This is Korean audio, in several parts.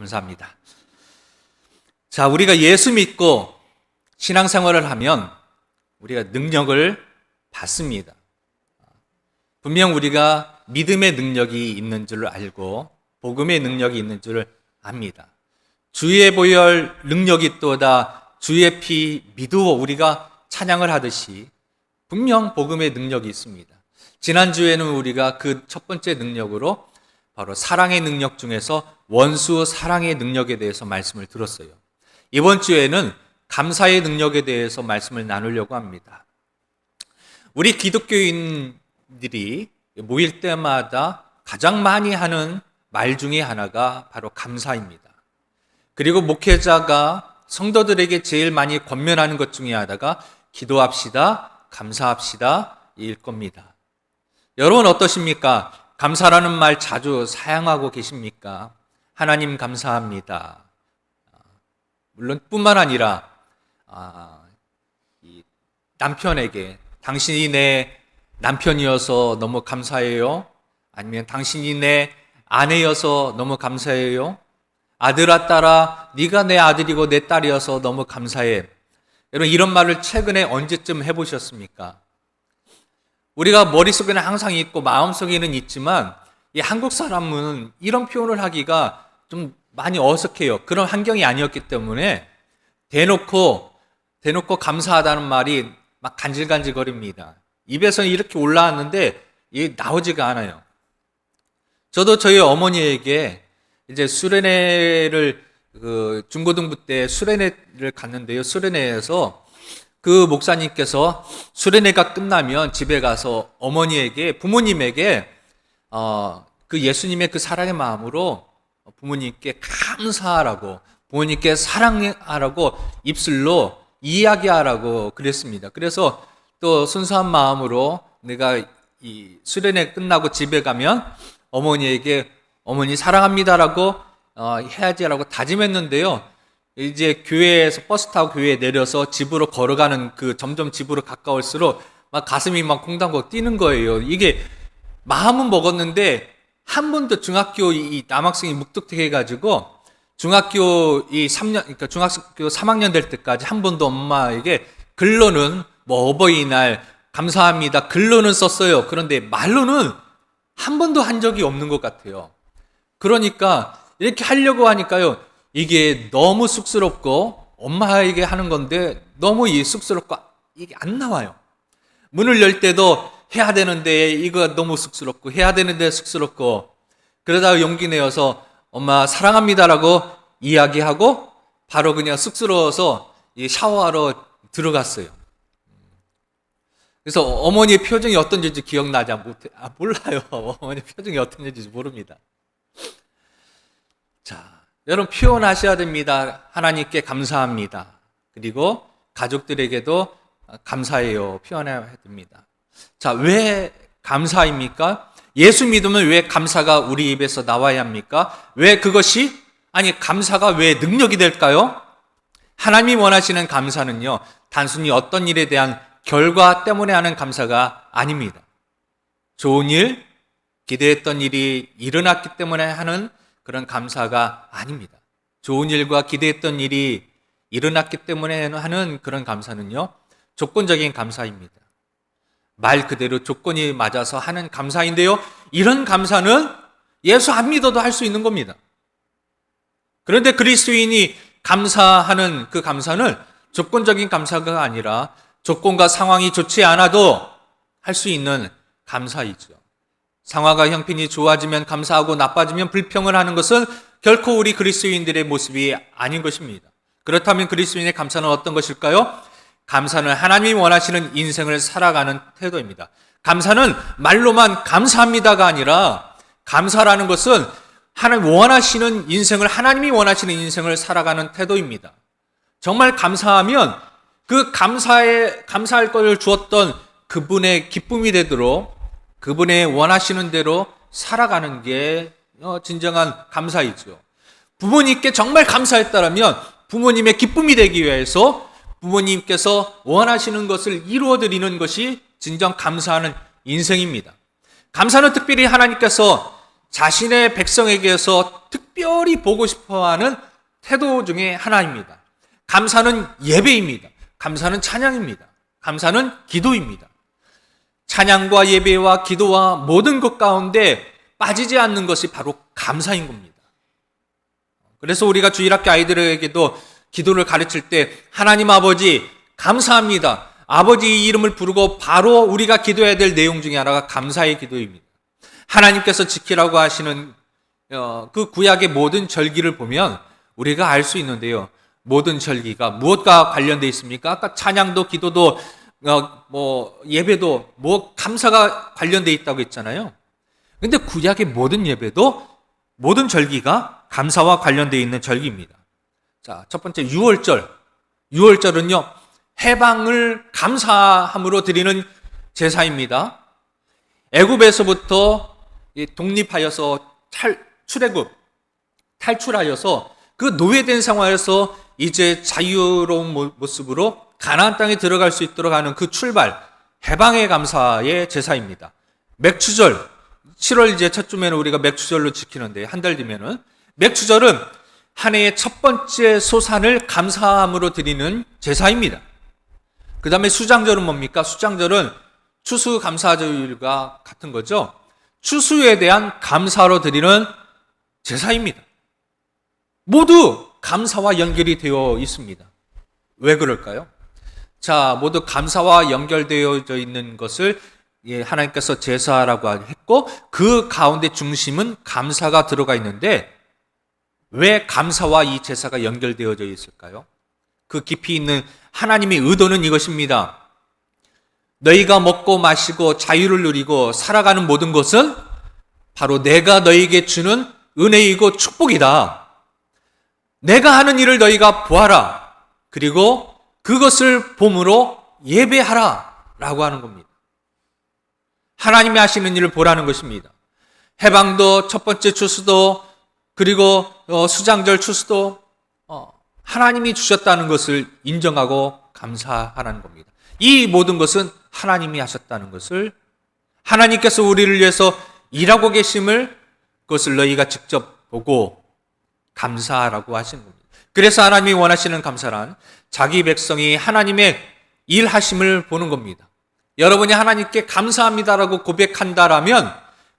감사합니다. 자, 우리가 예수 믿고 신앙생활을 하면 우리가 능력을 받습니다. 분명 우리가 믿음의 능력이 있는 줄 알고 복음의 능력이 있는 줄 압니다. 주의 보혈 능력이 있도다, 주의 피 믿으오 우리가 찬양을 하듯이 분명 복음의 능력이 있습니다. 지난주에는 우리가 그 첫 번째 능력으로 바로 사랑의 능력 중에서 원수 사랑의 능력에 대해서 말씀을 들었어요. 이번 주에는 감사의 능력에 대해서 말씀을 나누려고 합니다. 우리 기독교인들이 모일 때마다 가장 많이 하는 말 중에 하나가 바로 감사입니다. 그리고 목회자가 성도들에게 제일 많이 권면하는 것 중에 하나가 기도합시다, 감사합시다 일 겁니다. 여러분 어떠십니까? 감사라는 말 자주 사용하고 계십니까? 하나님 감사합니다. 물론 뿐만 아니라 남편에게 당신이 내 남편이어서 너무 감사해요. 아니면 당신이 내 아내여서 너무 감사해요. 아들아 딸아 네가 내 아들이고 내 딸이어서 너무 감사해. 여러분 이런 말을 최근에 언제쯤 해보셨습니까? 우리가 머릿속에는 항상 있고 마음속에는 있지만 이 한국 사람은 이런 표현을 하기가 좀 많이 어색해요. 그런 환경이 아니었기 때문에 대놓고 감사하다는 말이 막 간질간질거립니다. 입에서는 이렇게 올라왔는데 이게 나오지가 않아요. 저도 저희 어머니에게 이제 수련회를 중고등부 때 수련회를 갔는데요. 수련회에서 그 목사님께서 수련회가 끝나면 집에 가서 어머니에게 부모님에게 그 예수님의 그 사랑의 마음으로 부모님께 감사하라고 부모님께 사랑하라고 입술로 이야기하라고 그랬습니다. 그래서 또 순수한 마음으로 내가 이 수련회 끝나고 집에 가면 어머니에게 어머니 사랑합니다라고 해야지라고 다짐했는데요. 이제 교회에서 버스 타고 교회에 내려서 집으로 걸어가는 그 점점 집으로 가까울수록 막 가슴이 막 콩당콩 뛰는 거예요. 이게 마음은 먹었는데 한 번도 중학교 이 남학생이 묵뚝해가지고 중학교 이 3년 그러니까 중학교 3학년 될 때까지 한 번도 엄마에게 글로는 뭐 어버이날 감사합니다 글로는 썼어요. 그런데 말로는 한 번도 한 적이 없는 것 같아요. 그러니까 이렇게 하려고 하니까요. 이게 너무 쑥스럽고 엄마에게 하는 건데 너무 쑥스럽고 이게 안 나와요. 문을 열 때도 해야 되는데 이거 너무 쑥스럽고 해야 되는데 쑥스럽고 그러다가 용기 내어서 엄마 사랑합니다라고 이야기하고 바로 그냥 쑥스러워서 샤워하러 들어갔어요. 그래서 어머니의 표정이 어떤지 기억나지 몰라요. 어머니 표정이 어떤지 모릅니다. 자, 여러분 표현하셔야 됩니다. 하나님께 감사합니다. 그리고 가족들에게도 감사해요. 표현해야 됩니다. 자, 왜 감사입니까? 예수 믿으면 왜 감사가 우리 입에서 나와야 합니까? 왜 그것이 감사가 왜 능력이 될까요? 하나님이 원하시는 감사는요, 단순히 어떤 일에 대한 결과 때문에 하는 감사가 아닙니다. 좋은 일, 기대했던 일이 일어났기 때문에 하는 그런 감사가 아닙니다. 좋은 일과 기대했던 일이 일어났기 때문에 하는 그런 감사는요, 조건적인 감사입니다. 말 그대로 조건이 맞아서 하는 감사인데요, 이런 감사는 예수 안 믿어도 할 수 있는 겁니다. 그런데 그리스도인이 감사하는 그 감사는 조건적인 감사가 아니라 조건과 상황이 좋지 않아도 할 수 있는 감사이죠. 상황과 형편이 좋아지면 감사하고 나빠지면 불평을 하는 것은 결코 우리 그리스도인들의 모습이 아닌 것입니다. 그렇다면 그리스도인의 감사는 어떤 것일까요? 감사는 하나님이 원하시는 인생을 살아가는 태도입니다. 감사는 말로만 감사합니다가 아니라 감사라는 것은 하나님 원하시는 인생을 하나님이 원하시는 인생을 살아가는 태도입니다. 정말 감사하면 그 감사할 것을 주었던 그분의 기쁨이 되도록 그분의 원하시는 대로 살아가는 게 진정한 감사이죠. 부모님께 정말 감사했다면 부모님의 기쁨이 되기 위해서 부모님께서 원하시는 것을 이루어드리는 것이 진정 감사하는 인생입니다. 감사는 특별히 하나님께서 자신의 백성에게서 특별히 보고 싶어하는 태도 중에 하나입니다. 감사는 예배입니다. 감사는 찬양입니다. 감사는 기도입니다. 찬양과 예배와 기도와 모든 것 가운데 빠지지 않는 것이 바로 감사인 겁니다. 그래서 우리가 주일학교 아이들에게도 기도를 가르칠 때 하나님 아버지 감사합니다. 아버지 이름을 부르고 바로 우리가 기도해야 될 내용 중에 하나가 감사의 기도입니다. 하나님께서 지키라고 하시는 그 구약의 모든 절기를 보면 우리가 알 수 있는데요. 모든 절기가 무엇과 관련되어 있습니까? 아까 찬양도 기도도 예배도 감사가 관련되어 있다고 했잖아요. 근데 구약의 모든 예배도 모든 절기가 감사와 관련되어 있는 절기입니다. 자, 첫 번째 유월절. 유월절은요, 해방을 감사함으로 드리는 제사입니다. 애굽에서부터 독립하여서 탈출하여서 그 노예된 상황에서 이제 자유로운 모습으로 가나안 땅에 들어갈 수 있도록 하는 그 출발, 해방의 감사의 제사입니다. 맥추절, 7월 이제 첫 주면은 우리가 맥추절로 지키는데 한 달 뒤면은 맥추절은 한 해의 첫 번째 소산을 감사함으로 드리는 제사입니다. 그 다음에 수장절은 뭡니까? 수장절은 추수감사절과 같은 거죠. 추수에 대한 감사로 드리는 제사입니다. 모두 감사와 연결이 되어 있습니다. 왜 그럴까요? 자, 모두 감사와 연결되어져 있는 것을 하나님께서 제사라고 했고 그 가운데 중심은 감사가 들어가 있는데 왜 감사와 이 제사가 연결되어져 있을까요? 그 깊이 있는 하나님의 의도는 이것입니다. 너희가 먹고 마시고 자유를 누리고 살아가는 모든 것은 바로 내가 너희에게 주는 은혜이고 축복이다. 내가 하는 일을 너희가 보아라. 그리고 그것을 봄으로 예배하라 라고 하는 겁니다. 하나님이 하시는 일을 보라는 것입니다. 해방도 첫 번째 추수도 그리고 수장절 추수도 하나님이 주셨다는 것을 인정하고 감사하라는 겁니다. 이 모든 것은 하나님이 하셨다는 것을, 하나님께서 우리를 위해서 일하고 계심을 그것을 너희가 직접 보고 감사하라고 하시는 겁니다. 그래서 하나님이 원하시는 감사란 자기 백성이 하나님의 일하심을 보는 겁니다. 여러분이 하나님께 감사합니다라고 고백한다라면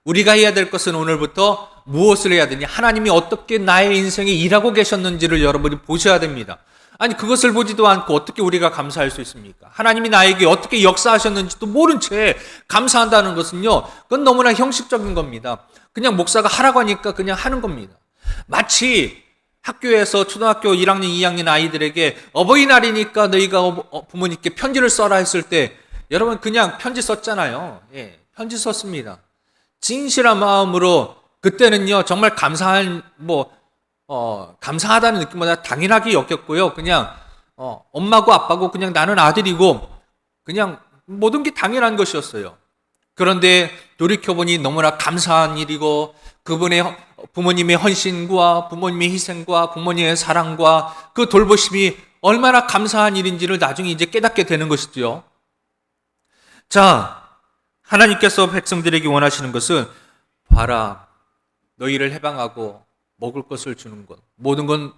우리가 해야 될 것은 오늘부터 무엇을 해야 되냐? 하나님이 어떻게 나의 인생에 일하고 계셨는지를 여러분이 보셔야 됩니다. 아니 그것을 보지도 않고 어떻게 우리가 감사할 수 있습니까? 하나님이 나에게 어떻게 역사하셨는지도 모른 채 감사한다는 것은요, 그건 너무나 형식적인 겁니다. 그냥 목사가 하라고 하니까 그냥 하는 겁니다. 마치 학교에서 초등학교 1학년, 2학년 아이들에게 어버이날이니까 너희가 부모님께 편지를 써라 했을 때 여러분 그냥 편지 썼잖아요. 편지 썼습니다. 진실한 마음으로 그때는요 정말 감사하다는 느낌보다 당연하게 여겼고요. 그냥 엄마고 아빠고 그냥 나는 아들이고 그냥 모든 게 당연한 것이었어요. 그런데 돌이켜보니 너무나 감사한 일이고 그분의 부모님의 헌신과 부모님의 희생과 부모님의 사랑과 그 돌보심이 얼마나 감사한 일인지를 나중에 이제 깨닫게 되는 것이죠. 자, 하나님께서 백성들에게 원하시는 것은 봐라, 너희를 해방하고 먹을 것을 주는 것, 모든 건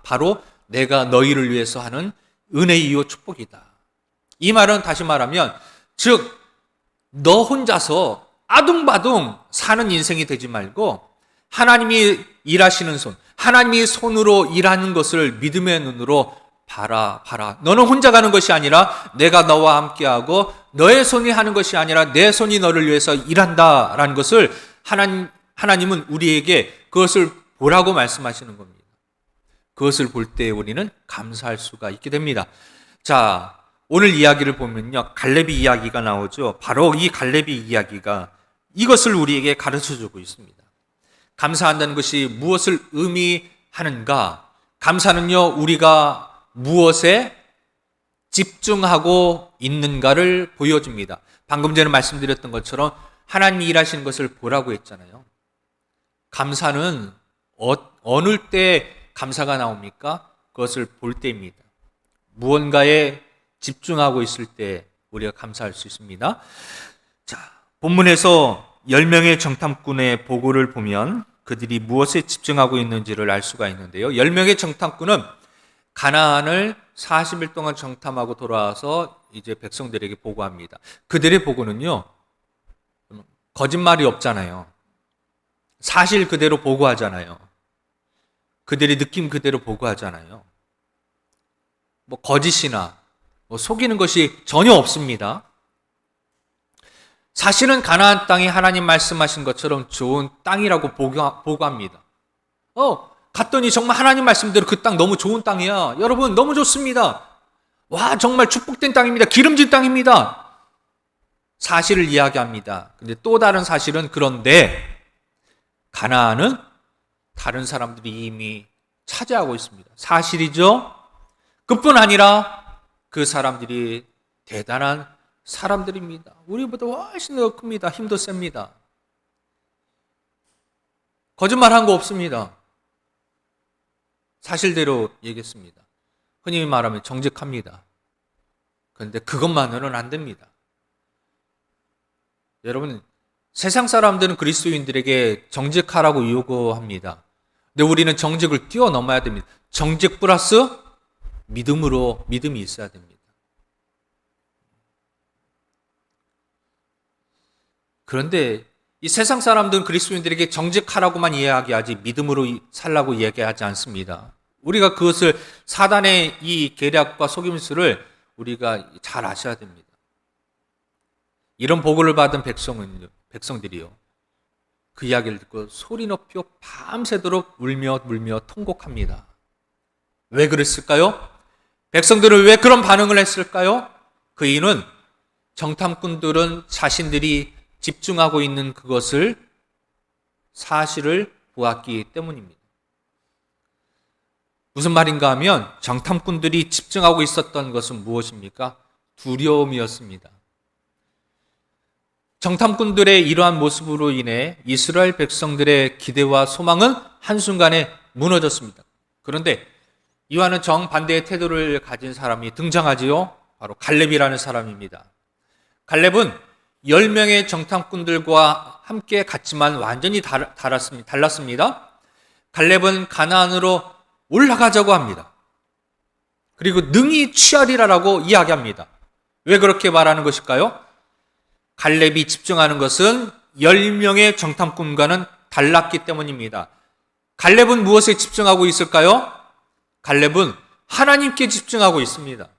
바로 내가 너희를 위해서 하는 은혜이요 축복이다. 이 말은 다시 말하면 즉 너 혼자서 아둥바둥 사는 인생이 되지 말고 하나님이 일하시는 손, 하나님이 손으로 일하는 것을 믿음의 눈으로 봐라. 너는 혼자 가는 것이 아니라 내가 너와 함께하고 너의 손이 하는 것이 아니라 내 손이 너를 위해서 일한다라는 것을 하나님은 우리에게 그것을 보라고 말씀하시는 겁니다. 그것을 볼 때 우리는 감사할 수가 있게 됩니다. 자, 오늘 이야기를 보면요, 갈렙이 이야기가 나오죠. 바로 이 갈렙이 이야기가 이것을 우리에게 가르쳐주고 있습니다. 감사한다는 것이 무엇을 의미하는가? 감사는요, 우리가 무엇에 집중하고 있는가를 보여줍니다. 방금 전에 말씀드렸던 것처럼 하나님이 일하시는 것을 보라고 했잖아요. 감사는 어느 때 감사가 나옵니까? 그것을 볼 때입니다. 무언가에 집중하고 있을 때 우리가 감사할 수 있습니다. 자, 본문에서 10명의 정탐꾼의 보고를 보면 그들이 무엇에 집중하고 있는지를 알 수가 있는데요. 10명의 정탐꾼은 가나안을 40일 동안 정탐하고 돌아와서 이제 백성들에게 보고합니다. 그들의 보고는요, 거짓말이 없잖아요. 사실 그대로 보고하잖아요. 그들의 느낌 그대로 보고하잖아요. 뭐 거짓이나 뭐 속이는 것이 전혀 없습니다. 사실은 가나안 땅이 하나님 말씀하신 것처럼 좋은 땅이라고 보고합니다. 갔더니 정말 하나님 말씀대로 그 땅 너무 좋은 땅이야. 여러분 너무 좋습니다. 와, 정말 축복된 땅입니다. 기름진 땅입니다. 사실을 이야기합니다. 근데 또 다른 사실은, 그런데 가나안은 다른 사람들이 이미 차지하고 있습니다. 사실이죠. 그뿐 아니라 그 사람들이 대단한 사람들입니다. 우리보다 훨씬 더 큽니다. 힘도 셉니다. 거짓말한 거 없습니다. 사실대로 얘기했습니다. 흔히 말하면 정직합니다. 그런데 그것만으로는 안 됩니다. 여러분, 세상 사람들은 그리스도인들에게 정직하라고 요구합니다. 근데 우리는 정직을 뛰어넘어야 됩니다. 정직 플러스 믿음이 있어야 됩니다. 그런데 이 세상 사람들은 그리스도인들에게 정직하라고만 이야기하지 믿음으로 살라고 이야기하지 않습니다. 우리가 그것을, 사단의 이 계략과 속임수를 우리가 잘 아셔야 됩니다. 이런 보고를 받은 백성들이요, 그 이야기를 듣고 소리 높여 밤새도록 울며 통곡합니다. 왜 그랬을까요? 백성들은 왜 그런 반응을 했을까요? 그 이유는 정탐꾼들은 자신들이 집중하고 있는 그것을, 사실을 보았기 때문입니다. 무슨 말인가 하면 정탐꾼들이 집중하고 있었던 것은 무엇입니까? 두려움이었습니다. 정탐꾼들의 이러한 모습으로 인해 이스라엘 백성들의 기대와 소망은 한순간에 무너졌습니다. 그런데 이와는 정반대의 태도를 가진 사람이 등장하지요. 바로 갈렙이라는 사람입니다. 갈렙은 10명의 정탐꾼들과 함께 갔지만 완전히 달랐습니다. 갈렙은 가나안으로 올라가자고 합니다. 그리고 능히 취하리라라고 이야기합니다. 왜 그렇게 말하는 것일까요? 갈렙이 집중하는 것은 10명의 정탐꾼과는 달랐기 때문입니다. 갈렙은 무엇에 집중하고 있을까요? 갈렙은 하나님께 집중하고 있습니다.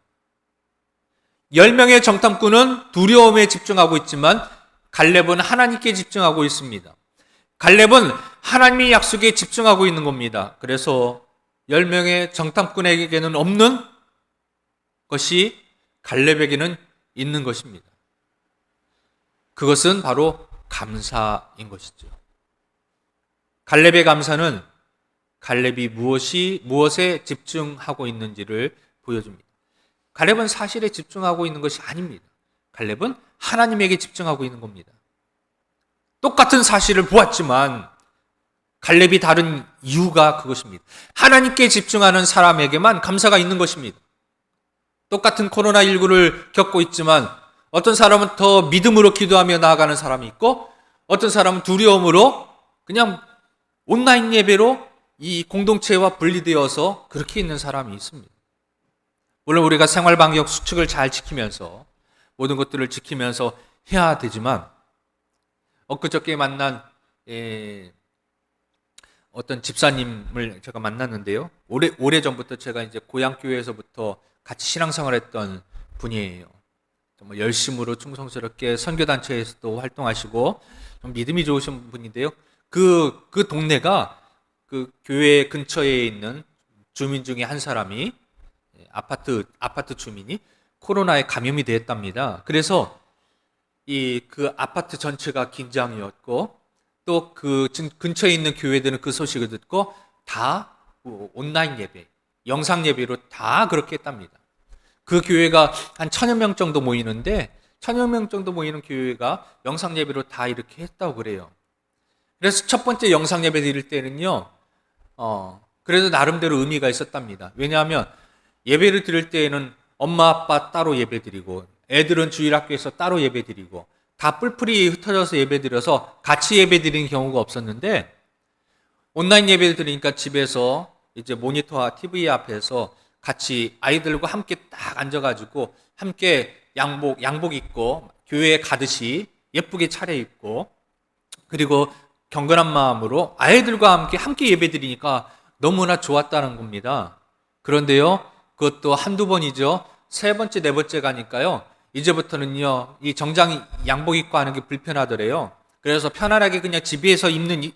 10명의 정탐꾼은 두려움에 집중하고 있지만 갈렙은 하나님께 집중하고 있습니다. 갈렙은 하나님의 약속에 집중하고 있는 겁니다. 그래서 10명의 정탐꾼에게는 없는 것이 갈렙에게는 있는 것입니다. 그것은 바로 감사인 것이죠. 갈렙의 감사는 갈렙이 무엇에 집중하고 있는지를 보여줍니다. 갈렙은 사실에 집중하고 있는 것이 아닙니다. 갈렙은 하나님에게 집중하고 있는 겁니다. 똑같은 사실을 보았지만 갈렙이 다른 이유가 그것입니다. 하나님께 집중하는 사람에게만 감사가 있는 것입니다. 똑같은 코로나19를 겪고 있지만 어떤 사람은 더 믿음으로 기도하며 나아가는 사람이 있고, 어떤 사람은 두려움으로 그냥 온라인 예배로 이 공동체와 분리되어서 그렇게 있는 사람이 있습니다. 물론 우리가 생활방역 수칙을 잘 지키면서 모든 것들을 지키면서 해야 되지만, 엊그저께 만난 어떤 집사님을 제가 만났는데요. 오래전부터 제가 이제 고향교회에서부터 같이 신앙생활했던 분이에요. 정말 열심으로 충성스럽게 선교단체에서도 활동하시고 좀 믿음이 좋으신 분인데요. 그 동네가 그 교회 근처에 있는 주민 중에 한 사람이, 아파트 주민이 코로나에 감염이 되었답니다. 그래서 그 아파트 전체가 긴장이었고, 또 그 근처에 있는 교회들은 그 소식을 듣고 다 온라인 예배, 영상 예배로 다 그렇게 했답니다. 그 교회가 한 1000여 명 정도 모이는데, 1000여 명 정도 모이는 교회가 영상 예배로 다 이렇게 했다고 그래요. 그래서 첫 번째 영상 예배 드릴 때는요, 그래도 나름대로 의미가 있었답니다. 왜냐하면 예배를 드릴 때에는 엄마 아빠 따로 예배 드리고, 애들은 주일학교에서 따로 예배 드리고, 다 뿔뿔이 흩어져서 예배드려서 같이 예배드리는 경우가 없었는데 온라인 예배를 드리니까 집에서 이제 모니터와 TV 앞에서 같이 아이들과 함께 딱 앉아가지고 함께 양복 입고 교회에 가듯이 예쁘게 차려입고 그리고 경건한 마음으로 아이들과 함께 예배드리니까 너무나 좋았다는 겁니다. 그런데요, 그것도 한두 번이죠. 세 번째, 네 번째 가니까요, 이제부터는요, 이 정장 양복 입고 하는 게 불편하더래요. 그래서 편안하게 그냥 집에서 입는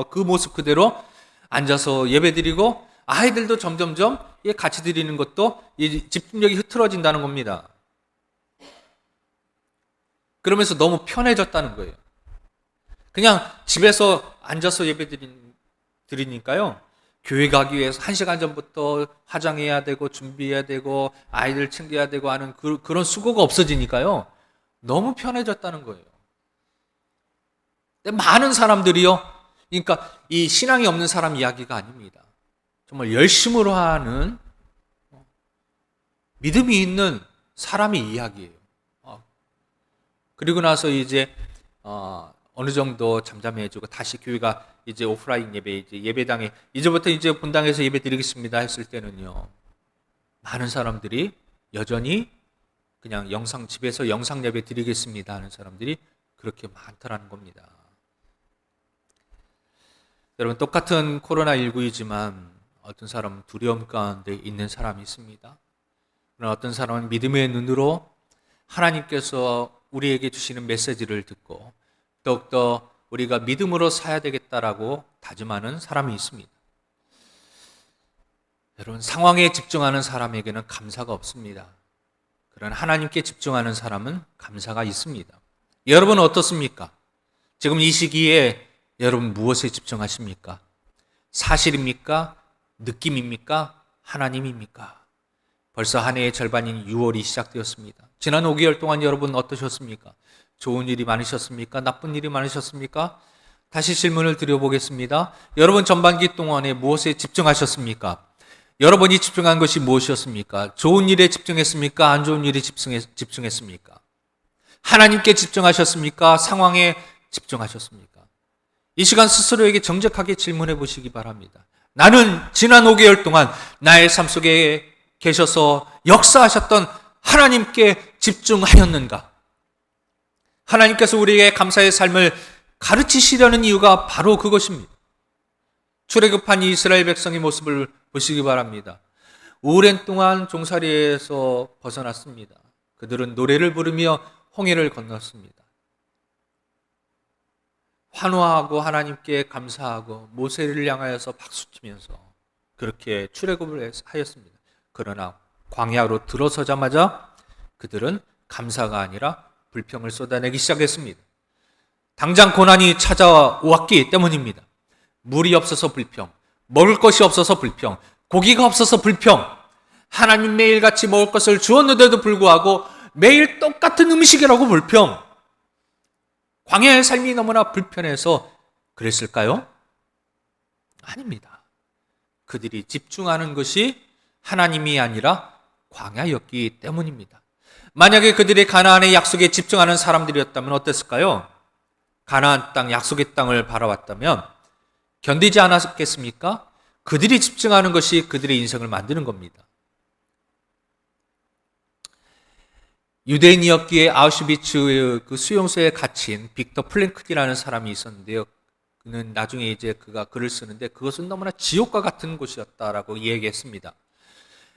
그 모습 그대로 앉아서 예배드리고 아이들도 점점점 같이 드리는 것도 집중력이 흐트러진다는 겁니다. 그러면서 너무 편해졌다는 거예요. 그냥 집에서 앉아서 드리니까요. 교회 가기 위해서 1시간 전부터 화장해야 되고 준비해야 되고 아이들 챙겨야 되고 하는 그런 수고가 없어지니까요. 너무 편해졌다는 거예요. 근데 많은 사람들이요. 그러니까 이 신앙이 없는 사람 이야기가 아닙니다. 정말 열심으로 하는 믿음이 있는 사람의 이야기예요. 그리고 나서 이제 어느 정도 잠잠해지고 다시 교회가 이제 오프라인 예배당에 이제부터 이제 본당에서 예배 드리겠습니다 했을 때는요. 많은 사람들이 여전히 그냥 집에서 영상 예배 드리겠습니다 하는 사람들이 그렇게 많다라는 겁니다. 여러분, 똑같은 코로나19이지만 어떤 사람은 두려움 가운데 있는 사람이 있습니다. 그러나 어떤 사람은 믿음의 눈으로 하나님께서 우리에게 주시는 메시지를 듣고 더욱더 우리가 믿음으로 살아야 되겠다라고 다짐하는 사람이 있습니다. 여러분, 상황에 집중하는 사람에게는 감사가 없습니다. 그러나 하나님께 집중하는 사람은 감사가 있습니다. 여러분은 어떻습니까? 지금 이 시기에 여러분 무엇에 집중하십니까? 사실입니까? 느낌입니까? 하나님입니까? 벌써 한 해의 절반인 6월이 시작되었습니다. 지난 5개월 동안 여러분 어떠셨습니까? 좋은 일이 많으셨습니까? 나쁜 일이 많으셨습니까? 다시 질문을 드려보겠습니다. 여러분 전반기 동안에 무엇에 집중하셨습니까? 여러분이 집중한 것이 무엇이었습니까? 좋은 일에 집중했습니까? 안 좋은 일에 집중했습니까? 하나님께 집중하셨습니까? 상황에 집중하셨습니까? 이 시간 스스로에게 정직하게 질문해 보시기 바랍니다. 나는 지난 5개월 동안 나의 삶 속에 계셔서 역사하셨던 하나님께 집중하였는가? 하나님께서 우리에게 감사의 삶을 가르치시려는 이유가 바로 그것입니다. 출애굽한 이스라엘 백성의 모습을 보시기 바랍니다. 오랜 동안 종살이에서 벗어났습니다. 그들은 노래를 부르며 홍해를 건넜습니다. 환호하고 하나님께 감사하고 모세를 향하여서 박수치면서 그렇게 출애굽을 하였습니다. 그러나 광야로 들어서자마자 그들은 감사가 아니라 불평을 쏟아내기 시작했습니다. 당장 고난이 찾아왔기 때문입니다. 물이 없어서 불평, 먹을 것이 없어서 불평, 고기가 없어서 불평, 하나님 매일같이 먹을 것을 주었는데도 불구하고 매일 똑같은 음식이라고 불평. 광야의 삶이 너무나 불편해서 그랬을까요? 아닙니다. 그들이 집중하는 것이 하나님이 아니라 광야였기 때문입니다. 만약에 그들이 가나안의 약속에 집중하는 사람들이었다면 어땠을까요? 가나안 땅, 약속의 땅을 바라왔다면 견디지 않았겠습니까? 그들이 집중하는 것이 그들의 인생을 만드는 겁니다. 유대인이었기에 아우슈비츠 그 수용소에 갇힌 빅터 플랭크디라는 사람이 있었는데요. 그는 나중에 이제 그가 글을 쓰는데 그것은 너무나 지옥과 같은 곳이었다라고 얘기했습니다.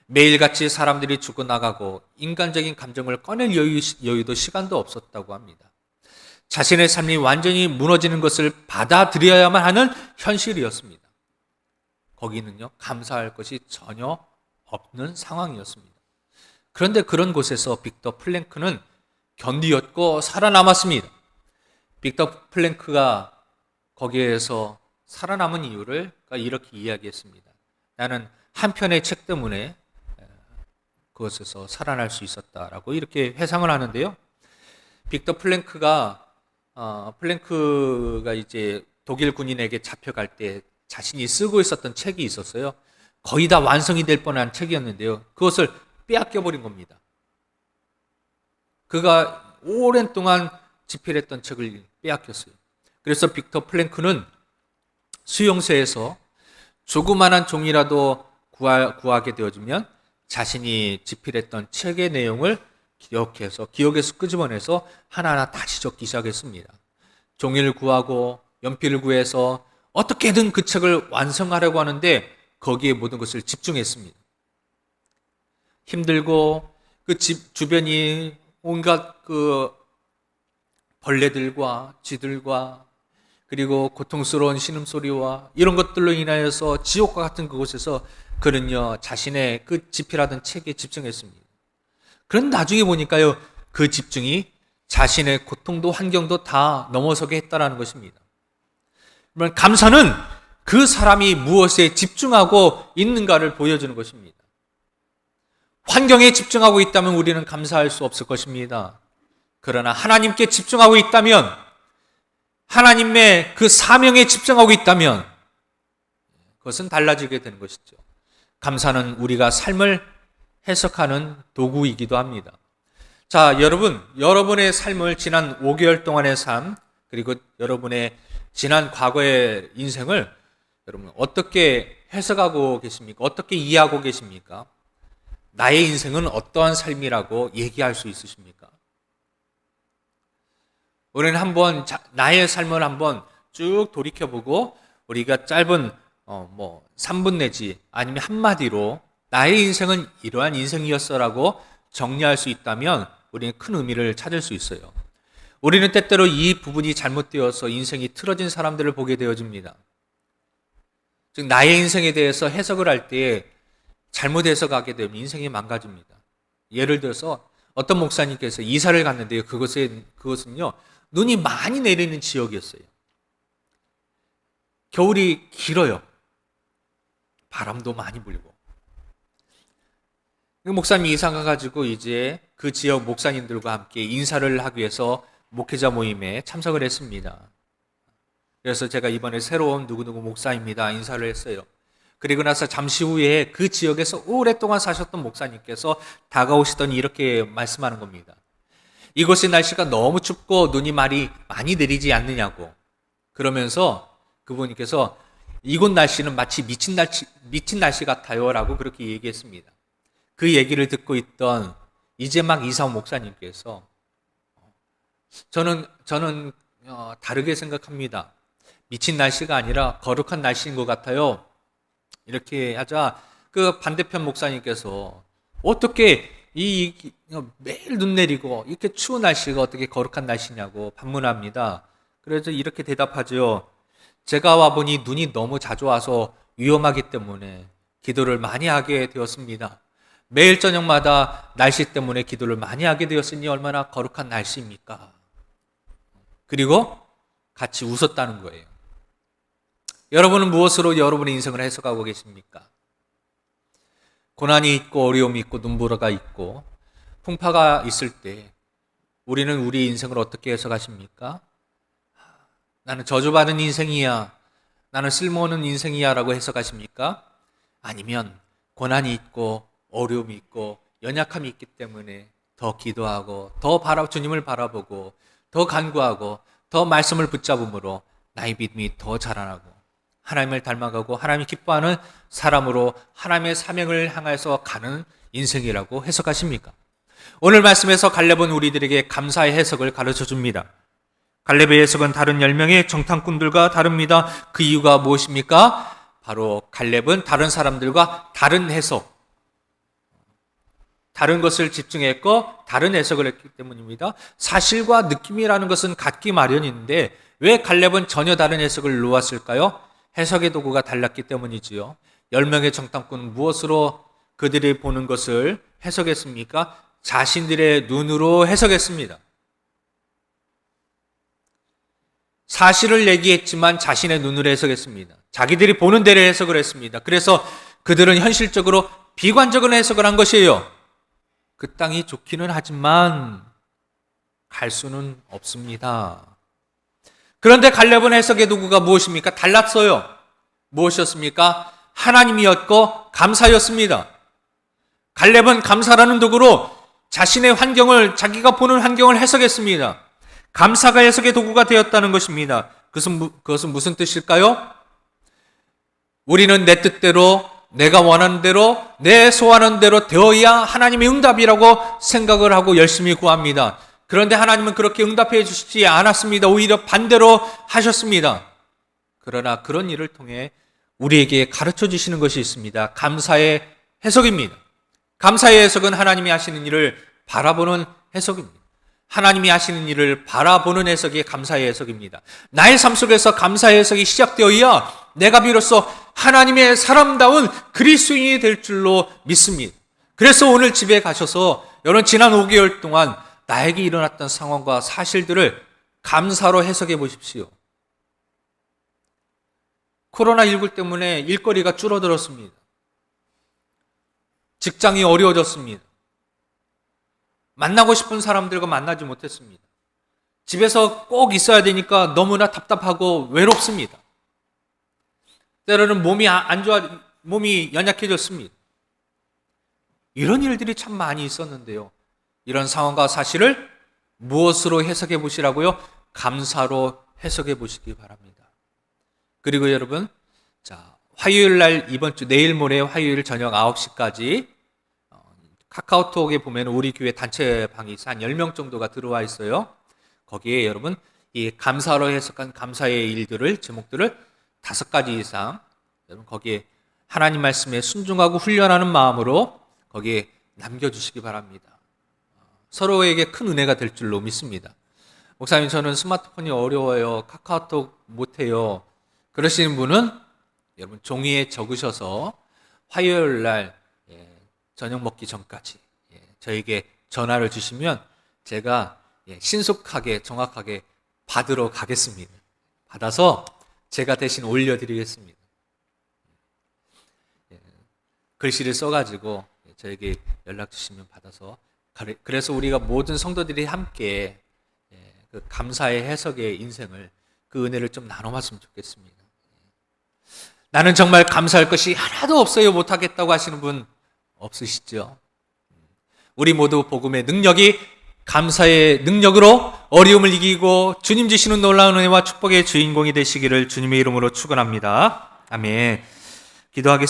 매일같이 사람들이 죽어나가고 인간적인 감정을 꺼낼 여유도 시간도 없었다고 합니다. 자신의 삶이 완전히 무너지는 것을 받아들여야만 하는 현실이었습니다. 거기는요, 감사할 것이 전혀 없는 상황이었습니다. 그런데 그런 곳에서 빅터 플랭크는 견디었고 살아남았습니다. 빅터 플랭크가 거기에서 살아남은 이유를 이렇게 이야기했습니다. 나는 한 편의 책 때문에 그것에서 살아날 수 있었다라고 이렇게 회상을 하는데요. 빅터 플랭크가 이제 독일 군인에게 잡혀갈 때 자신이 쓰고 있었던 책이 있었어요. 거의 다 완성이 될 뻔한 책이었는데요. 그것을 빼앗겨 버린 겁니다. 그가 오랜 동안 집필했던 책을 빼앗겼어요. 그래서 빅터 프랭크는 수용소에서 조그만한 종이라도 구하게 되어지면 자신이 집필했던 책의 내용을 기억에서 끄집어내서 하나하나 다시 적기 시작했습니다. 종이를 구하고 연필을 구해서 어떻게든 그 책을 완성하려고 하는데 거기에 모든 것을 집중했습니다. 힘들고 그 집 주변이 온갖 그 벌레들과 쥐들과 그리고 고통스러운 신음소리와 이런 것들로 인하여서 지옥과 같은 그곳에서 그는요 자신의 그 집필하던 책에 집중했습니다. 그런데 나중에 보니까요 그 집중이 자신의 고통도 환경도 다 넘어서게 했다라는 것입니다. 그러면 감사는 그 사람이 무엇에 집중하고 있는가를 보여주는 것입니다. 환경에 집중하고 있다면 우리는 감사할 수 없을 것입니다. 그러나 하나님께 집중하고 있다면, 하나님의 그 사명에 집중하고 있다면 그것은 달라지게 되는 것이죠. 감사는 우리가 삶을 해석하는 도구이기도 합니다. 자, 여러분의 삶을 지난 5개월 동안의 삶, 그리고 여러분의 지난 과거의 인생을 여러분 어떻게 해석하고 계십니까? 어떻게 이해하고 계십니까? 나의 인생은 어떠한 삶이라고 얘기할 수 있으십니까? 우리는 한번 나의 삶을 한번 쭉 돌이켜보고 우리가 짧은 3분 내지 아니면 한마디로 나의 인생은 이러한 인생이었어라고 정리할 수 있다면 우리는 큰 의미를 찾을 수 있어요. 우리는 때때로 이 부분이 잘못되어서 인생이 틀어진 사람들을 보게 되어집니다. 즉 나의 인생에 대해서 해석을 할 때 잘못 해석하게 되면 인생이 망가집니다. 예를 들어서 어떤 목사님께서 이사를 갔는데요. 그것은요 눈이 많이 내리는 지역이었어요. 겨울이 길어요. 바람도 많이 불고. 목사님이 이사 가가지고 이제 그 지역 목사님들과 함께 인사를 하기 위해서 목회자 모임에 참석을 했습니다. 그래서 제가 이번에 새로운 누구누구 목사입니다 인사를 했어요. 그리고 나서 잠시 후에 그 지역에서 오랫동안 사셨던 목사님께서 다가오시더니 이렇게 말씀하는 겁니다. 이곳의 날씨가 너무 춥고 눈이 많이 내리지 않느냐고. 그러면서 그분께서 이곳 날씨는 마치 미친 날씨 같아요 라고 그렇게 얘기했습니다. 그 얘기를 듣고 있던 이제 막 이사 온 목사님께서 저는 다르게 생각합니다. 미친 날씨가 아니라 거룩한 날씨인 것 같아요. 이렇게 하자 그 반대편 목사님께서 어떻게 매일 눈 내리고 이렇게 추운 날씨가 어떻게 거룩한 날씨냐고 반문합니다. 그래서 이렇게 대답하죠. 제가 와보니 눈이 너무 자주 와서 위험하기 때문에 기도를 많이 하게 되었습니다. 매일 저녁마다 날씨 때문에 기도를 많이 하게 되었으니 얼마나 거룩한 날씨입니까? 그리고 같이 웃었다는 거예요. 여러분은 무엇으로 여러분의 인생을 해석하고 계십니까? 고난이 있고 어려움이 있고 눈보라가 있고 풍파가 있을 때 우리는 우리 인생을 어떻게 해석하십니까? 나는 저주받은 인생이야. 나는 쓸모없는 인생이야 라고 해석하십니까? 아니면 고난이 있고 어려움이 있고 연약함이 있기 때문에 더 기도하고 주님을 바라보고 더 간구하고 더 말씀을 붙잡음으로 나의 믿음이 더 자라나고 하나님을 닮아가고 하나님이 기뻐하는 사람으로 하나님의 사명을 향해서 가는 인생이라고 해석하십니까? 오늘 말씀에서 갈렙은 우리들에게 감사의 해석을 가르쳐 줍니다. 갈렙의 해석은 다른 10명의 정탐꾼들과 다릅니다. 그 이유가 무엇입니까? 바로 갈렙은 다른 사람들과 다른 해석, 다른 것을 집중했고 다른 해석을 했기 때문입니다. 사실과 느낌이라는 것은 같기 마련인데 왜 갈렙은 전혀 다른 해석을 놓았을까요? 해석의 도구가 달랐기 때문이지요. 10명의 정탐꾼은 무엇으로 그들이 보는 것을 해석했습니까? 자신들의 눈으로 해석했습니다. 사실을 얘기했지만 자신의 눈으로 해석했습니다. 자기들이 보는 대로 해석을 했습니다. 그래서 그들은 현실적으로 비관적인 해석을 한 것이에요. 그 땅이 좋기는 하지만 갈 수는 없습니다. 그런데 갈렙은 해석의 도구가 무엇입니까? 달랐어요. 무엇이었습니까? 하나님이었고 감사였습니다. 갈렙은 감사라는 도구로 자신의 환경을, 자기가 보는 환경을 해석했습니다. 감사가 해석의 도구가 되었다는 것입니다. 그것은 무슨 뜻일까요? 우리는 내 뜻대로, 내가 원하는 대로, 내 소원하는 대로 되어야 하나님의 응답이라고 생각을 하고 열심히 구합니다. 그런데 하나님은 그렇게 응답해 주시지 않았습니다. 오히려 반대로 하셨습니다. 그러나 그런 일을 통해 우리에게 가르쳐 주시는 것이 있습니다. 감사의 해석입니다. 감사의 해석은 하나님이 하시는 일을 바라보는 해석입니다. 하나님이 하시는 일을 바라보는 해석이 감사의 해석입니다. 나의 삶 속에서 감사의 해석이 시작되어야 내가 비로소 하나님의 사람다운 그리스도인이 될 줄로 믿습니다. 그래서 오늘 집에 가셔서 여러분 지난 5개월 동안 나에게 일어났던 상황과 사실들을 감사로 해석해 보십시오. 코로나19 때문에 일거리가 줄어들었습니다. 직장이 어려워졌습니다. 만나고 싶은 사람들과 만나지 못했습니다. 집에서 꼭 있어야 되니까 너무나 답답하고 외롭습니다. 때로는 몸이 연약해졌습니다. 이런 일들이 참 많이 있었는데요. 이런 상황과 사실을 무엇으로 해석해 보시라고요? 감사로 해석해 보시기 바랍니다. 그리고 여러분, 화요일 날 이번 주 내일 모레 화요일 저녁 9시까지 카카오톡에 보면 우리 교회 단체방이 한 10명 정도가 들어와 있어요. 거기에 여러분 이 감사로 해석한 감사의 일들을, 제목들을 5가지 이상 여러분 거기에 하나님 말씀에 순종하고 훈련하는 마음으로 거기에 남겨주시기 바랍니다. 서로에게 큰 은혜가 될 줄로 믿습니다. 목사님, 저는 스마트폰이 어려워요. 카카오톡 못해요. 그러시는 분은 여러분 종이에 적으셔서 화요일 날 저녁 먹기 전까지 저에게 전화를 주시면 제가 신속하게 정확하게 받으러 가겠습니다. 받아서 제가 대신 올려드리겠습니다. 글씨를 써가지고 저에게 연락 주시면 받아서, 그래서 우리가 모든 성도들이 함께 그 감사의 해석의 인생을, 그 은혜를 좀 나눠봤으면 좋겠습니다. 나는 정말 감사할 것이 하나도 없어요, 못하겠다고 하시는 분 없으시죠? 우리 모두 복음의 능력이 감사의 능력으로 어려움을 이기고 주님 주시는 놀라운 은혜와 축복의 주인공이 되시기를 주님의 이름으로 축원합니다. 아멘. 기도하겠습니다.